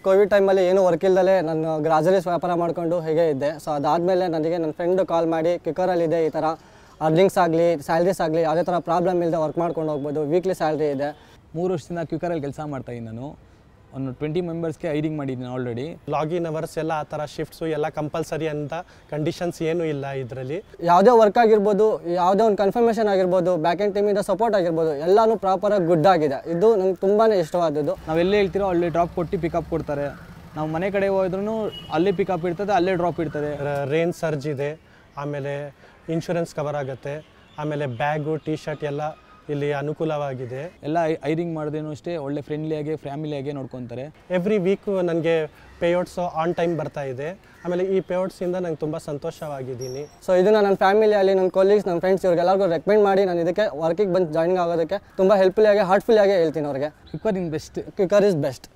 Covid ಟೈಮಲ್ಲಿ ಏನೂ work ಇಲ್ದಲೇ ನಾನು ಗ್ರಾಸರೀಸ್ ವ್ಯಾಪಾರ ಮಾಡಿಕೊಂಡು ಹೀಗೆ ಇದ್ದೆ. ಸೊ ಅದಾದಮೇಲೆ ನನಗೆ ನನ್ನ ಫ್ರೆಂಡು ಕಾಲ್ ಮಾಡಿ ಕ್ವಿಕರಲ್ಲಿದೆ ಈ ಥರ ಅರ್ನಿಂಗ್ಸ್ ಆಗಲಿ ಸ್ಯಾಲ್ರೀಸ್ ಆಗಲಿ ಯಾವುದೇ ಥರ ಪ್ರಾಬ್ಲಮ್ ಇಲ್ಲದೆ ವರ್ಕ್ ಮಾಡ್ಕೊಂಡು ಹೋಗ್ಬೋದು, ವೀಕ್ಲಿ ಸ್ಯಾಲ್ರಿ ಇದೆ. 3 ವರ್ಷದಿಂದ ಕ್ವಿಕರಲ್ಲಿ ಕೆಲಸ ಮಾಡ್ತಾಯಿದ್ದೀನಿ. ನಾನು ಒಂದು 20 ಮೆಂಬರ್ಸ್ಗೆ ಹೈರಿಂಗ್ ಮಾಡಿದ್ದೀನಿ ಆಲ್ರೆಡಿ. ಲಾಗಿನ್ ಅವರ್ಸ್ ಎಲ್ಲ ಆ ಥರ ಶಿಫ್ಟ್ಸು ಎಲ್ಲ ಕಂಪಲ್ಸರಿ ಅಂತ ಕಂಡೀಷನ್ಸ್ ಏನೂ ಇಲ್ಲ ಇದರಲ್ಲಿ. ಯಾವುದೇ ವರ್ಕ್ ಆಗಿರ್ಬೋದು, ಯಾವುದೇ ಒಂದು ಕನ್ಫರ್ಮೇಷನ್ ಆಗಿರ್ಬೋದು, ಬ್ಯಾಕ್ ಎಂಡ್ ಟೀಮಿಂದ ಸಪೋರ್ಟ್ ಆಗಿರ್ಬೋದು, ಎಲ್ಲನೂ ಪ್ರಾಪರಾಗಿ ಗುಡ್ ಆಗಿದೆ. ಇದು ನಂಗೆ ತುಂಬಾ ಇಷ್ಟವಾದದ್ದು. ನಾವು ಎಲ್ಲೇ ಹೇಳ್ತೀರೋ ಅಲ್ಲಿ ಡ್ರಾಪ್ ಕೊಟ್ಟು ಪಿಕಪ್ ಕೊಡ್ತಾರೆ. ನಾವು ಮನೆ ಕಡೆ ಹೋದ್ರೂ ಅಲ್ಲೇ ಪಿಕಪ್ ಇರ್ತದೆ, ಅಲ್ಲೇ ಡ್ರಾಪ್ ಇರ್ತದೆ. ರೇನ್ ಸರ್ಜ್ ಇದೆ, ಆಮೇಲೆ ಇನ್ಶೂರೆನ್ಸ್ ಕವರ್ ಆಗುತ್ತೆ, ಆಮೇಲೆ ಬ್ಯಾಗು ಟೀ ಶರ್ಟ್ ಎಲ್ಲ ಇಲ್ಲಿ ಅನುಕೂಲವಾಗಿದೆ. ಎಲ್ಲ ಹೈರಿಂಗ್ ಮಾಡಿದ್ರೂ ಅಷ್ಟೇ ಒಳ್ಳೆ ಫ್ರೆಂಡ್ಲಿಯಾಗಿ ಫ್ಯಾಮಿಲಿಯಾಗಿ ನೋಡ್ಕೊತಾರೆ. ಎವ್ರಿ ವೀಕು ನನಗೆ ಪೇಔಟ್ಸು ಆನ್ ಟೈಮ್ ಬರ್ತಾ ಇದೆ. ಆಮೇಲೆ ಈ ಪೇಔಟ್ಸಿಂದ ನಂಗೆ ತುಂಬ ಸಂತೋಷವಾಗಿದ್ದೀನಿ. ಸೊ ಇದನ್ನು ನನ್ನ ಫ್ಯಾಮಿಲಿಯಲ್ಲಿ ನನ್ನ ಕೊಲೀಗ್ಸ್ ನನ್ನ ಫ್ರೆಂಡ್ಸ್ ಇವ್ರಿಗೆಲ್ಲರಿಗೂ ರೆಕಮೆಂಡ್ ಮಾಡಿ ನಾನು ಇದಕ್ಕೆ ವರ್ಕಿಗೆ ಬಂದು ಜಾಯ್ನಿಂಗ್ ಆಗೋದಕ್ಕೆ ತುಂಬ ಹೆಲ್ಪ್ಫುಲ್ಲಾಗಿ ಹಾರ್ಟ್ಫುಲ್ಲಾಗಿ ಹೇಳ್ತೀನಿ ಅವ್ರಿಗೆ. ಕ್ವಿಕರ್ ಇನ್ ಬೆಸ್ಟ್. Quikr is best.